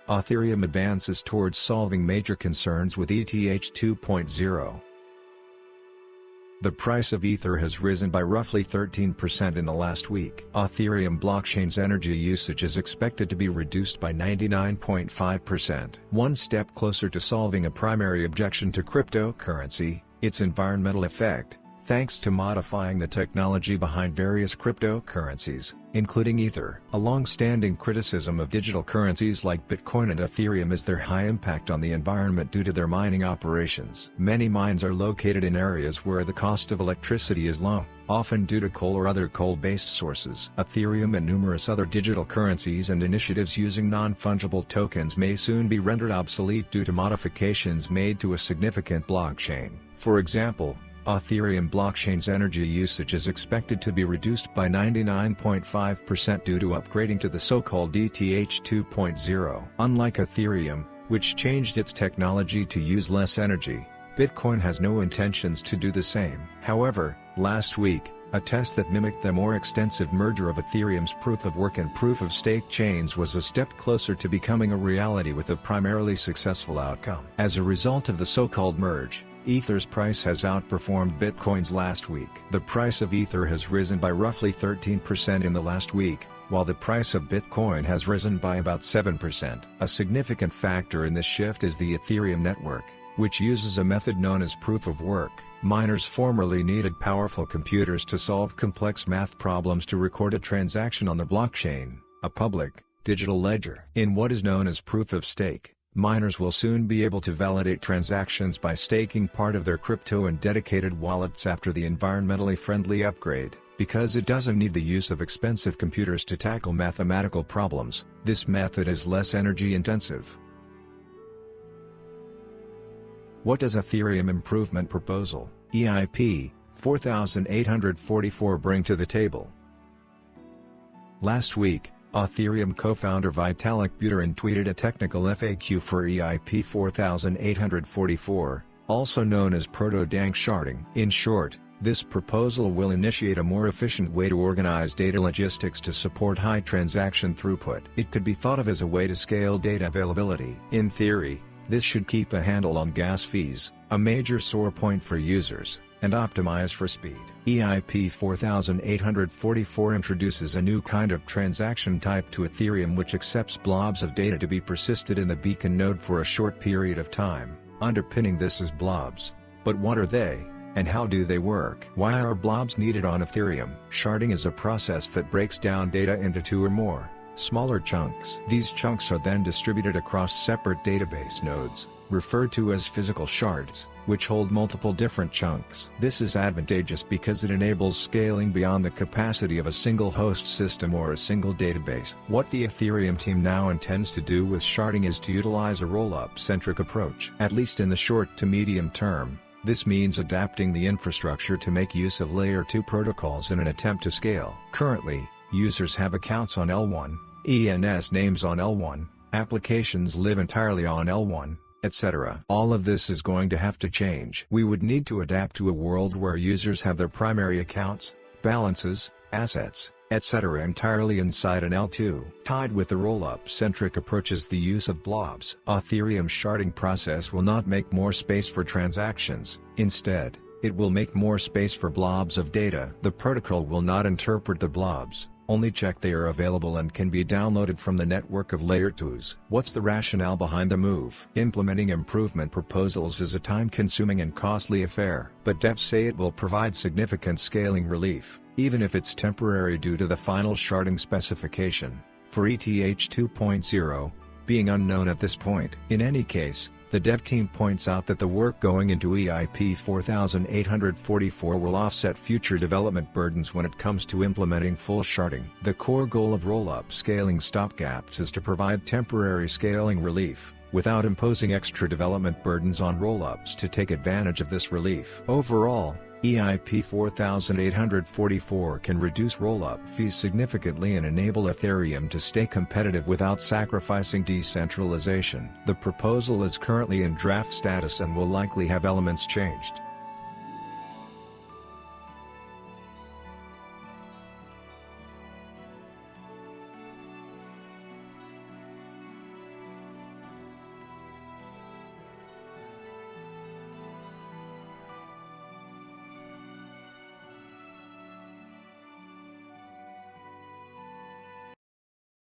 Ethereum advances towards solving major concerns with ETH 2.0. The price of Ether has risen by roughly 13% in the last week. Ethereum blockchain's energy usage is expected to be reduced by 99.5%. One step closer to solving a primary objection to cryptocurrency, its environmental effect, thanks to modifying the technology behind various cryptocurrencies, including Ether. A long-standing criticism of digital currencies like Bitcoin and Ethereum is their high impact on the environment due to their mining operations. Many mines are located in areas where the cost of electricity is low, often due to coal or other coal-based sources. Ethereum and numerous other digital currencies and initiatives using non-fungible tokens may soon be rendered obsolete due to modifications made to a significant blockchain. For example, Ethereum blockchain's energy usage is expected to be reduced by 99.5% due to upgrading to the so-called ETH 2.0. Unlike Ethereum, which changed its technology to use less energy, Bitcoin has no intentions to do the same. However, last week, a test that mimicked the more extensive merger of Ethereum's proof-of-work and proof-of-stake chains was a step closer to becoming a reality with a primarily successful outcome. As a result of the so-called merge, Ether's price has outperformed Bitcoin's last week. The price of Ether has risen by roughly 13% in the last week, while the price of Bitcoin has risen by about 7%. A significant factor in this shift is the Ethereum network, which uses a method known as proof of work. Miners formerly needed powerful computers to solve complex math problems to record a transaction on the blockchain, a public, digital ledger. In what is known as proof of stake, miners will soon be able to validate transactions by staking part of their crypto in dedicated wallets after the environmentally friendly upgrade. Because it doesn't need the use of expensive computers to tackle mathematical problems, this method is less energy intensive. What does Ethereum Improvement Proposal, EIP, 4844 bring to the table? Last week, Ethereum co-founder Vitalik Buterin tweeted a technical FAQ for EIP 4844, also known as proto-danksharding. In short, this proposal will initiate a more efficient way to organize data logistics to support high transaction throughput. It could be thought of as a way to scale data availability. In theory, this should keep a handle on gas fees, a major sore point for users, and optimize for speed. EIP 4844 introduces a new kind of transaction type to Ethereum which accepts blobs of data to be persisted in the beacon node for a short period of time. Underpinning this is blobs. But what are they, and how do they work? Why are blobs needed on Ethereum? Sharding is a process that breaks down data into two or more smaller chunks. These chunks are then distributed across separate database nodes, referred to as physical shards, which hold multiple different chunks. This is advantageous because it enables scaling beyond the capacity of a single host system or a single database. What the Ethereum team now intends to do with sharding is to utilize a roll-up-centric approach. At least in the short to medium term, this means adapting the infrastructure to make use of Layer 2 protocols in an attempt to scale. Currently, users have accounts on L1, ENS names on L1, applications live entirely on L1, etc. All of this is going to have to change. We would need to adapt to a world where users have their primary accounts, balances, assets, etc. entirely inside an L2. Tied with the roll-up-centric approach is the use of blobs. Ethereum's sharding process will not make more space for transactions. Instead, it will make more space for blobs of data. The protocol will not interpret the blobs, only check they are available and can be downloaded from the network of Layer 2s. What's the rationale behind the move? Implementing improvement proposals is a time-consuming and costly affair, but devs say it will provide significant scaling relief, even if it's temporary due to the final sharding specification, for ETH 2.0, being unknown at this point. In any case, the dev team points out that the work going into EIP 4844 will offset future development burdens when it comes to implementing full sharding. The core goal of roll-up scaling stopgaps is to provide temporary scaling relief, without imposing extra development burdens on roll-ups to take advantage of this relief. Overall, EIP 4844 can reduce roll-up fees significantly and enable Ethereum to stay competitive without sacrificing decentralization. The proposal is currently in draft status and will likely have elements changed.